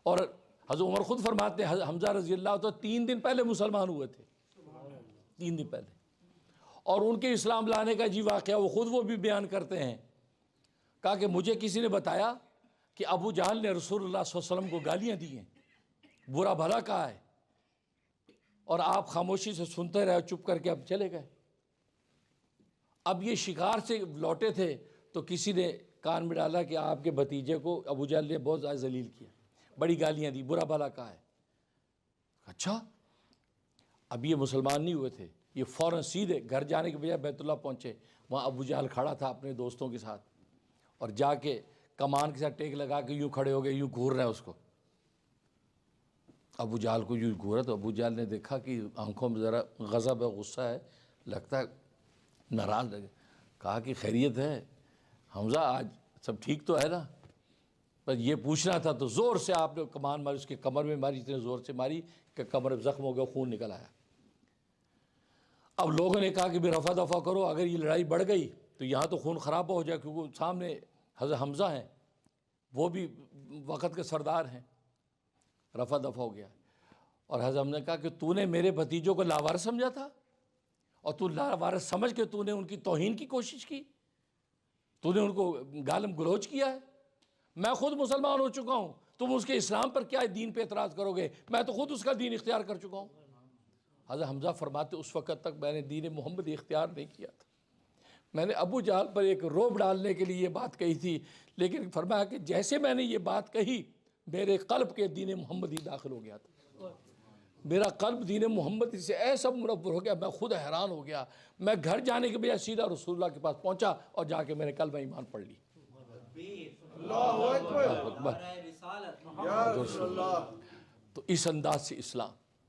اور حضرت عمر خود فرماتے ہیں حمزہ رضی اللہ تو 3 دن پہلے مسلمان ہوئے تھے، 3 دن پہلے، اور ان کے اسلام لانے کا جی واقعہ وہ بھی بیان کرتے ہیں، کہا کہ مجھے کسی نے بتایا کہ ابو جہل نے رسول اللہ صلی اللہ علیہ وسلم کو گالیاں دی ہیں، برا بھلا کہا ہے، اور آپ خاموشی سے سنتے رہے، چپ کر کے اب چلے گئے۔ اب یہ شکار سے لوٹے تھے تو کسی نے کان میں ڈالا کہ آپ کے بھتیجے کو ابو جہل نے بہت زیادہ ذلیل کیا، بڑی گالیاں دی، برا بھلا کہا ہے۔ اچھا، اب یہ مسلمان نہیں ہوئے تھے، یہ فوراً سیدھے گھر جانے کے بجائے بیت اللہ پہنچے، وہاں ابو جہل کھڑا تھا اپنے دوستوں کے ساتھ، اور جا کے کمان کے ساتھ ٹیک لگا کے یوں کھڑے ہو گئے، یوں گھور رہے ہیں اس کو۔ ابو جہل کو یوں گھورا تو ابو جہل نے دیکھا کہ آنکھوں میں ذرا غضب ہے، غصہ ہے، لگتا ہے ناراض لگے، کہا کہ خیریت ہے حمزہ، آج سب ٹھیک تو ہے نا؟ بس یہ پوچھنا تھا، تو زور سے آپ نے کمان ماری، اس کے کمر میں ماری، اتنے زور سے ماری کہ کمر میں زخم ہو گیا، خون نکل آیا۔ اب لوگوں نے کہا کہ بھی رفع دفع کرو، اگر یہ لڑائی بڑھ گئی تو یہاں تو خون خراب ہو جائے، کیونکہ سامنے حضرت حمزہ ہیں، وہ بھی وقت کے سردار ہیں۔ رفع دفع ہو گیا، اور حضرت حمزہ نے کہا کہ تو نے میرے بھتیجوں کو لاوارث سمجھا تھا، اور تو لاوارث سمجھ کے تو نے ان کی توہین کی کوشش کی، تو نے ان کو گالم گلوچ کیا ہے۔ میں خود مسلمان ہو چکا ہوں، تم اس کے اسلام پر کیا دین پہ اعتراض کرو گے؟ میں تو خود اس کا دین اختیار کر چکا ہوں۔ حضرت حمزہ فرماتے اس وقت تک میں نے دین محمد اختیار نہیں کیا تھا، میں نے ابو جہل پر ایک روب ڈالنے کے لیے یہ بات کہی تھی، لیکن فرمایا کہ جیسے میں نے یہ بات کہی میرے قلب کے دین محمدی داخل ہو گیا تھا، میرا قلب دین محمدی سے ایسا منور ہو گیا، میں خود حیران ہو گیا۔ میں گھر جانے کے بجائے سیدھا رسول اللہ کے پاس پہنچا اور جا کے میں نے کلمہ ایمان پڑھ لی۔ اللہ اکبر، اکبر، یا رسول اللہ۔ تو اس انداز سے اسلام